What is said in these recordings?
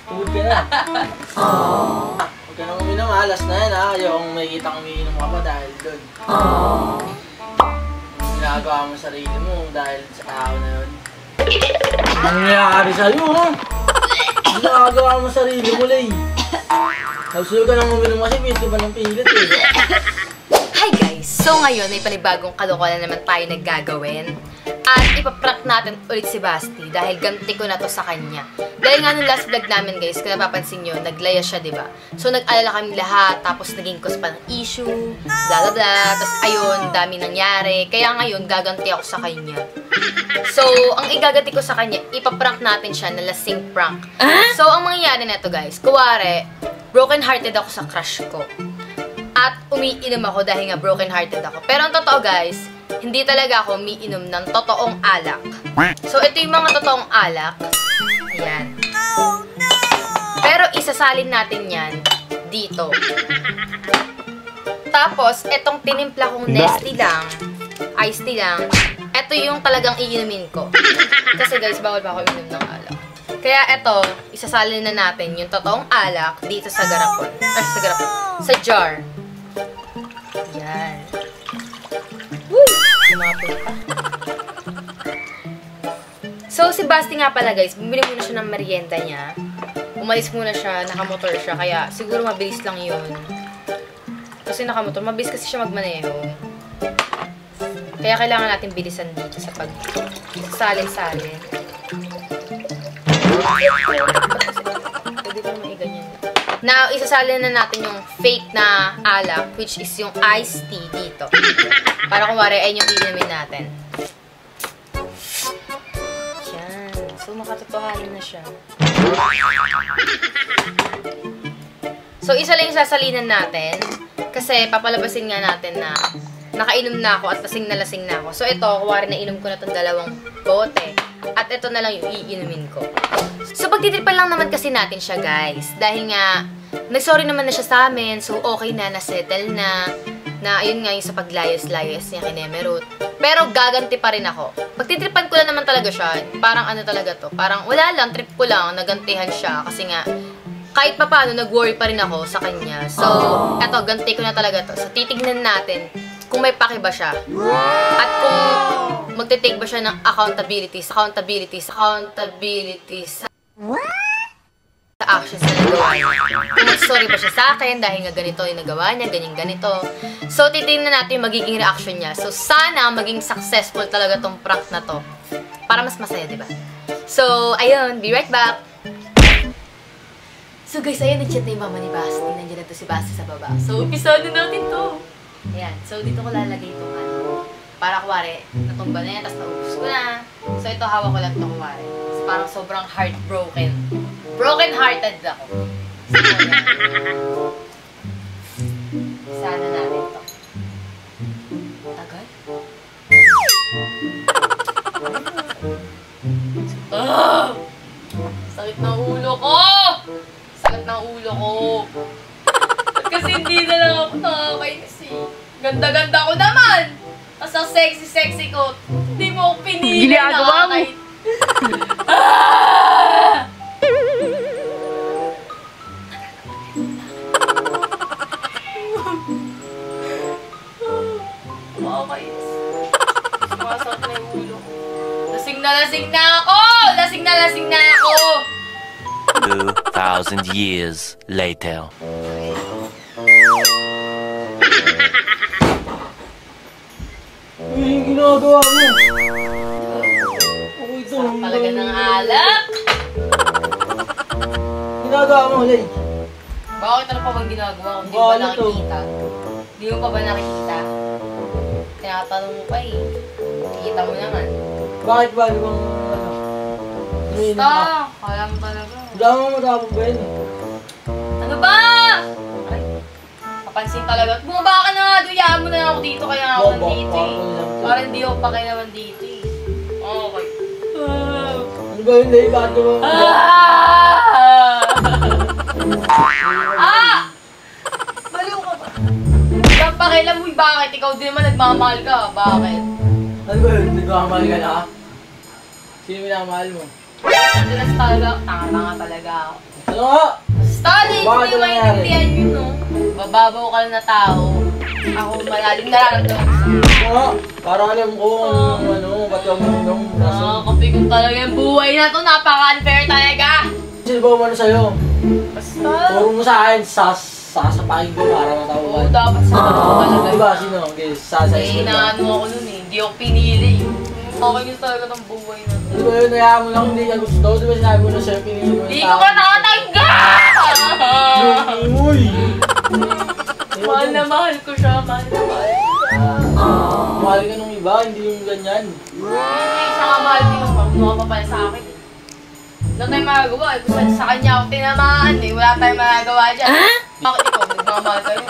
Tugod ka na. Huwag ka nang uminom ha. Last na yan ha. Ayokong makikita kang umiinom ka pa dahil doon. Ginagawa mo sarili mo dahil sa tao na yun. Ang nangyayari sa'yo ha? Ginagawa mo sarili mo Lay. Nagsuyo ka nang uminom kasi pilit ka ba ng pilit eh. Hi guys! So ngayon ay panibagong kalokohan naman tayo naggagawin. At ipaprank natin ulit si Basti dahil ganti ko na to sa kanya. Dahil nga nung last vlog namin guys, kung napapansin nyo, naglaya siya, diba? So nag-alala kami lahat, tapos naging cause pa ng issue, bla bla bla, tapos ayun, dami nangyari. Kaya ngayon, gaganti ako sa kanya. So, ang igaganti ko sa kanya, ipaprank natin siya na lasing prank. So, ang mangyayari na to guys, kuwari, broken hearted ako sa crush ko. At umiinom ako dahil nga broken hearted ako. Pero ang totoo guys, hindi talaga ako umiinom ng totoong alak. So, ito yung mga totoong alak. Ayan. Pero isasalin natin yan dito. Tapos, itong tinimpla kong Nestea lang, iced tea lang, ito yung talagang iinumin ko. Kasi guys, bawal pa ako inom ng alak. Kaya ito, isasalin na natin yung totoong alak dito sa garapon. Ay, sa garapon. Sa jar. Yan. Lumapit pa. So, si Basti nga pala guys, bumili muna siya ng merienda niya. Umalis muna siya, nakamotor siya, kaya siguro mabilis lang yun. Kasi nakamotor, mabilis kasi siya magmaneho. Kaya kailangan natin bilisan dito sa pag-sali-sali. Pwede ko naman i-ganyan. Now, isasali na natin yung fake na alak, which is yung iced tea dito. Para kumari, ayun yung iinumin natin. Yan. So, makatotohanan na siya. So, isa lang yung sasalinan natin. Kasi, papalabasin nga natin na nakainom na ako at lasing na ako. So, ito, kuwari na inom ko na itong dalawang bote. At ito na lang yung iinumin ko. So, pagtitripan lang naman kasi natin siya, guys. Dahil nga, nag-sorry naman na siya sa amin. So, okay na, na-settle na. Na, ayun nga yung sa paglayas-layas niya kay Nemerut. Pero, gaganti pa rin ako. Pagtitripan ko lang naman talaga siya. Parang ano talaga to. Parang, wala lang, trip ko lang, nagantihan siya. Kasi nga, kahit pa paano, nag-worry pa rin ako sa kanya. So, eto, ganti ko na talaga to. So, titignan natin kung may paki ba siya. At kung magte-take ba siya ng accountability sa actions na nagawa niya. Kung mag-sorry ba siya sa akin dahil nga ganito yung nagawa niya, ganito. So, titignan natin yung magiging reaction niya. So, sana maging successful talaga tong prank na to. Para mas masaya, diba? So, ayun, be right back. So, guys, ayun, nag-chat na yung mama ni Basti. Nandiyan na to si Basti sa baba. So, umpisa na natin to. Ayan. So, dito ko lalagay itong ano. Para kuwari, natumba na yan, tapos naubos ko na. So, ito, hawak ko lang ito kuwari. So, parang sobrang heartbroken. Broken-hearted ako. So, sana natin ito. Tagal? Oh! Sakit ng ulo ko! Sakit ng ulo ko! Kasi hindi na lang ako nakakainis eh. Ganda-ganda ko naman! Tapos ang sexy-sexy ko, hindi mo ako pinili na nakakait. Nakakainis. Sumasakit na yung ulo ko. Lasing na ako! Lasing na ako! 2,000 years later. Yung ginagawa mo. Okay, ito. Sarap talaga ng alak. Ginagawa mo, Lay. Bakit ano pa bang ginagawa kung di mo ba nakikita? Di mo pa ba nakikita? Tinatanong mo pa eh. Nakikita mo naman. Bakit ba? Di bang ano? Basta! Kala mo talaga. Dama mo matapog ba yun? Ano ba? Ay, papansin talaga. Bumaba ka na! Duyaan mo na ako dito kaya ako nandito eh. Parang hindi ako pakilaman dito eh. Okay. Ano ba yun, Lay? Bakit ba? Baliw ka ba? Ang pakialam mo bakit? Ikaw din naman nagmamahal ka. Bakit? Ano ba yun? Nagmamahal ka na? Sino minamahal mo? Madalas talaga, tanga-tanga talaga ako. Ano Ano nga? Stalin, Bakit hindi ano maintindihan yun, no? Bababaw ka lang na tao. Ako malalim nararamdaman ko sa'yo. Ano nga? Para alam ko kung ano, ba't ka mundong rason. Nakakapikon talaga yung buhay na to. Napaka-unfair talaga. Sino ba umano sa'yo? Basta. Turo mo sa akin, sasapakin ko para matawag. Oo, dapat sa totoo talaga. Diba, sino? Okay, sasayos Eh, ko ba? inaano ako nun eh. Hindi ako pinili. Okay yun talaga ng buhay na to. Ano ba yun? Hayaan mo lang hindi ka gusto. Di ba sinabi mo na sa'yo, pinili mo Hindi ko pa nakatanggap! Uy! Mahal na mahal ko siya. Mahal na mahal ko siya. Mahal ka nung iba, hindi yung ganyan. Hindi, siya nga mahal din yung makuha pa pala sa akin eh. Wala tayong magagawa eh. Kung sa kanya ako tinamaan eh. Wala tayong magagawa dyan. Bakit ikaw? Nagmamahal kayo.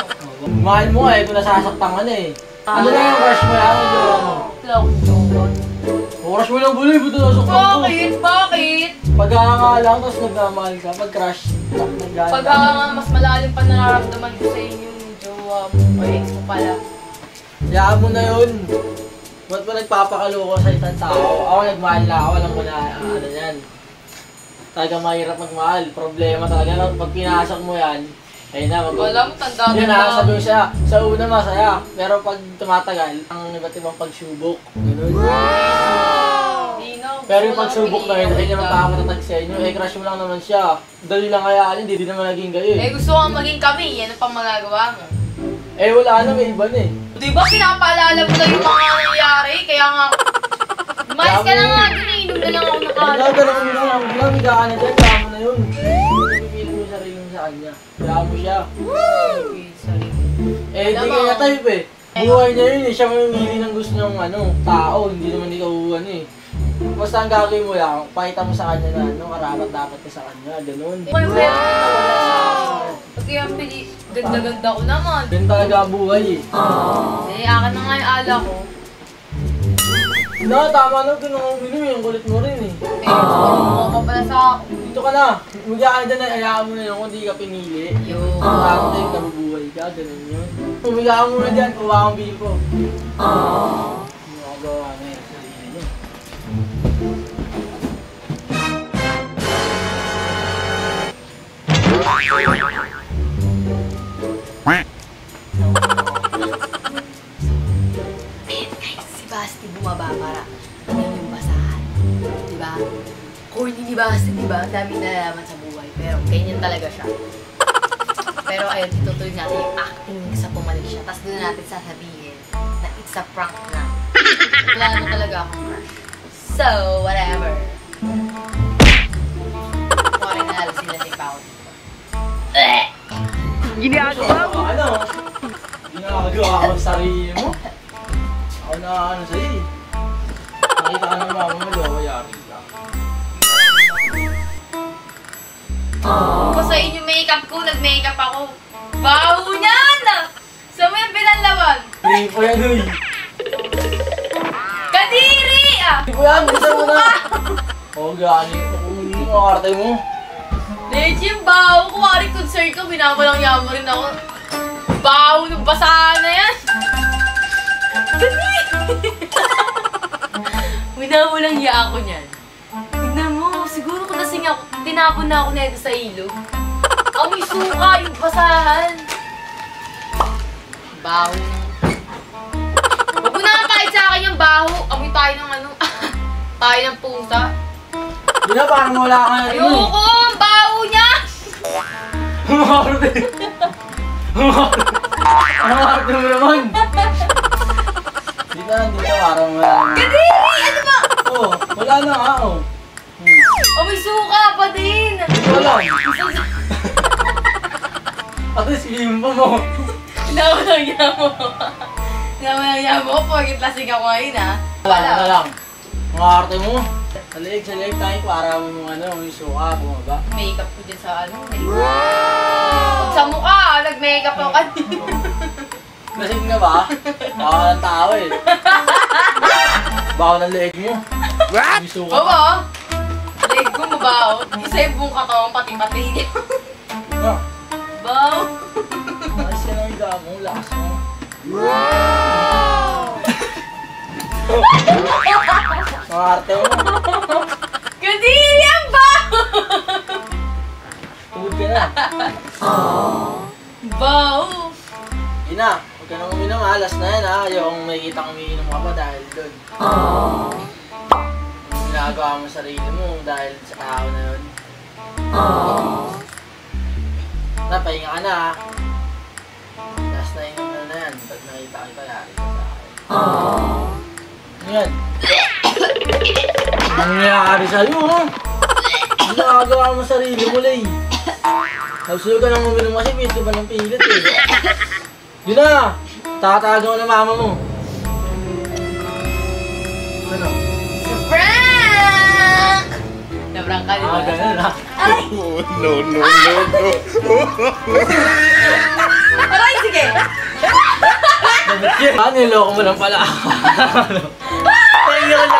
Mahal mo eh, kung nasasaktan ka na eh. Ano lang yung crush mo yan? Ano mo? Wala akong jowa. Crush mo lang buloy, buto nasaktan ko. Bakit? Bakit? Pagkakanga lang, tapos nagmamahal ka. Pag crush, nagmamahal Pagka nga mas malalim pa nararamdaman ko sa inyo yung jowa mo. O ex mo pala. Hayaan mo na yun. Ba't mo nagpapakaloko sa isang tao? Ako nagmahal na ako, alam ko na ano yan. Talaga mahirap magmahal. Problema talaga. Pag pinasok mo yan, ayun na, Wala mo, tanda yun na, sabi ko siya, sa una masaya. Pero pag tumatagal, ang iba't ibang pagsubok. Ganun. Pero yung pagsubok na yun, ay naman makakatatag sa inyo. Eh, crush mo lang naman siya. Dali lang kaya, hindi naman naging kayo Eh eh. gusto ko maging kami. Yan ang pang magagawa mo. Eh, wala na, may iba na eh. Di ba pinapaalala mo lang yung mga nangyayari? Kaya nga, umayos ka na nga dun eh. Inom na lang ako ng Ano, alak. ganun mo lang, bilang higa ka na dyan, kaya mo na yun. Pipili mo yung sarili mo sa kanya. Kaya mo siya. Sorry. Eh, hindi kaya type eh. Buhay niya yun eh, siya mamimili ng gusto niyang ano, tao, hindi naman ikaw ano eh. Basta ang gagawin mo lang, pakita mo sa kanya na ano, karapat dapat ka sa kanya, ganun. Kung yung pera na wala sa akin. Pag kaya pili, ganda-ganda ko naman. Ganun talaga ang buhay eh. Eh, akin na nga yung ala ko. No, tama na, ganun ang binuwi, ang kulit mo rin eh. Eh, gusto ko pa pala sa akin. Dito ka na, mag-iaan ka dyan, hayaan mo na yun kung di ka pinili. Yo. Parang tayo nabubuhay ka, ganun yun. Umigaan mo na dyan, kuha kang bill ko. Makagawa na yun, sarili niya. Ayan guys, si Basti bumaba para amin yung basahan. Diba? Corny ni Basti, diba? Ang daming nalalaman sa buhay. Pero ganyan talaga siya. Pero ayun, itutuloy natin yung acting sa pumalik siya. Tapos doon natin sasabihin na it's a prank na. Wala na talaga akong crush. So, whatever. Sorry, nalala sila si Pao. Ano? Ginagawa ko sa sarili mo? Ako na ano sa'yo eh. Nakita ka ng mama mo, loko yari ka. Kung sa inyo makeup ko, nag-makeup ako. Baho niyan! Saan mo yung pinanlawan? Hindi ko yan, uy. Kadiri! Hindi ko yan, bisa mo na. Oo, gani. Kung yung karte mo. Legit yung baho ko. Wari concert ko, binabalang yamo rin ako. Baho ng basahan na yan. Kadiri! Binabalang ya ako niyan. Tignan mo, siguro kung nasing ako, tinapon na ako nito sa ilog. Amoy suka yung basahan. Baho. Huwag mo na kahit sa akin yung baho. Amoy tayo ng ano. Tayo ng pusa. Hindi na, parang wala ka na rin eh. Ayoko! Ang baho niya! Ang karte. Ang karte mo naman. Dito, parang wala na. Kadiri! Ano ba? Oo, wala na nga, oh. Amoy suka pa din! Wala. At least, limbo mo. Nawalang yamo. Nawalang yamo ko. Porkit lasing ako ngayon ha. Wala na lang. Ang karte mo. Sa leeg tayo para mo ano, yung suka, bumaba. Makeup ko dyan sa ano. Pag sa mukha, nag-makeup ako kanina. Lasing ka ba? Baka ng tao eh. Baka ng leeg mo. What? Yung suka. Oo. Leg ko mabaho. Isa yung buong katawan pati-pati niya. Ah, Baho. ayos ka ng higa mo, lakas mo. Ang karte mo. Kadiri ang baho! ka na. Bao! Hindi na, huwag ka nang uminom ha. Last na yan ha. Yung may kita kong umiinom ka pa dahil doon. Ginagawa mo sa sarili mo dahil sa tao na yun. Napahinga ka na ha. Last na inom na yan. Pag nakita kita, yari ka sa akin. Ano yan? Ang nangyayari sa'yo ha? Ginagawa mo sa sarili mo, Lay. Nagsuyo ka nang uminom kasi pilit ka ba ng pilit eh. Yun na! Tatagaw na mama mo. Ano? Prank! Na-prank ka, di ba? Ganun ha. Aray! No. Aray, sige! Niloko mo lang pala ako. Thank you lang.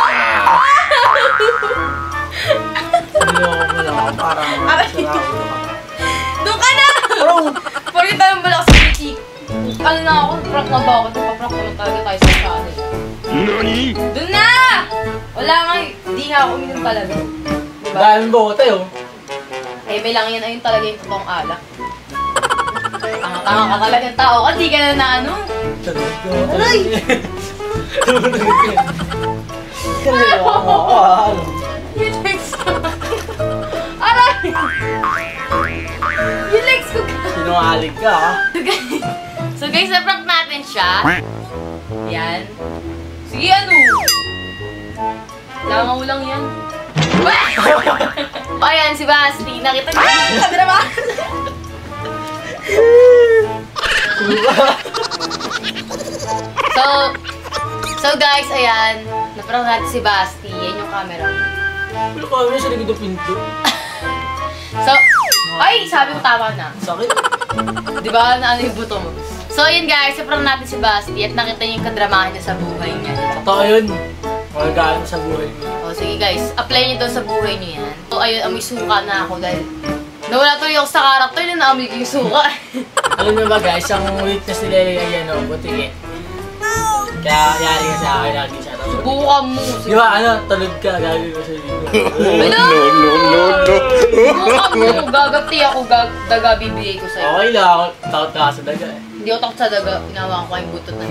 Niloko mo lang ako para masira ako. Doon ka na! Porkit tayo bala sa Mickey. Ano na ako, prank na ba ako? Prank naman talaga tayo sa channel. Doon na! Wala nga, hindi nga ako uminom talaga. Diba? Dahil mo bote oh. Eh, may lang yan, ayun talaga yung totoong alak. Tanga-tanga ka talagang tao ka, di ka na na ano. Aray! Yung legs ko. Aray! Yung legs ko. Sinungaling ka ha. So guys, na-prank natin siya. Yan. Sige, ano? Langaw lang yan. Ayan, si Basti. Nakita niyo yung camera ba? So guys, ayan. Na-prank natin si Basti. Yan yung camera. Wala ka naman sa likod ng pinto. So, ay, sabi ko tama na. Sakit. Di ba, na ano yung buto mo? So, yun guys, na-prank natin si Basti at nakita niyo yung kadramahan niya sa buhay niya. Totoo yun. Magagaan sa buhay mo. O, sige guys, apply niyo doon sa buhay niyo yan. So, ayun, amoy suka na ako dahil nawala tuloy ako sa karakter na naamoy ko yung suka. Alam mo ba guys, ang weakness nila ay yan o, buti eh. Kaya yari ka sa akin lagi siya. Subukan mo. Di ba ano, tulog ka, gagawin ko sa dito. Hello! Subukan mo. Gagapti ako, daga bibigay ko sa'yo. Okay lang, takot ka sa daga eh. Hindi ako takot sa daga. Inawa ko yung butot na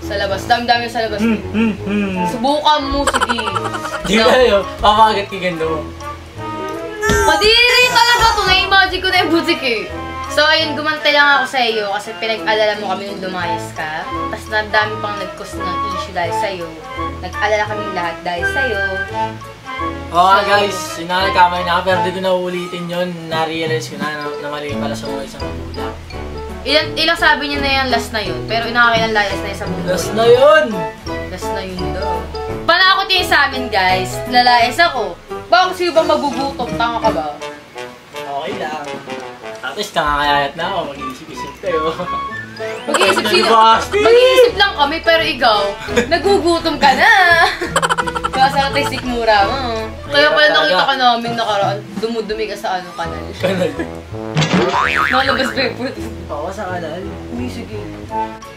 sa labas. Dami-dami sa labas. Subukan mo, sige. Di ba yun, papagat ka ganda mo. Madiri talaga to. Na-imagine ko na yung butik eh. So, ayun, gumantay lang ako sa iyo kasi pinag-alala mo kami nung lumayas ka. Tapos na dami pang nag-cause ng issue dahil sa'yo. Nag-alala kami lahat dahil sa'yo. Oo nga guys, sinakakamay na ako pero di ko na uulitin yun. Na-realize ko na mali pala sa mga isang magulang. Ilang sabi niya na yan, last na yun. Pero inakakilang layas na yun sa mundo. Last na yun! Last na yun daw. Panakot yun sa amin guys, lalayas ako. Bakit sa'yo ba magugutom? Tanga ka ba? Okay lang. At least nakakayayat na ako, mag-iisip-isip kayo. Mag-iisip lang kami pero ikaw, nagugutom ka na. Kasa ka mura mo. Kaya pala nakita ka namin nakaraan, dumudumi ka sa ano kanal. Kanal. Nakalabas ba yung puto? Oo, sa kanal. Uy, sige.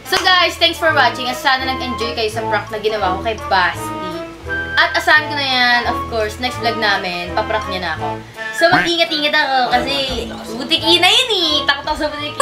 So guys, thanks for watching. At sana nag-enjoy kayo sa prank na ginawa ko kay Basti. At asahan ko na yan, of course, next vlog namin, paprank niya na ako. So mag-ingat-ingat ako kasi butiki na yun eh. Takot ako sa butiki.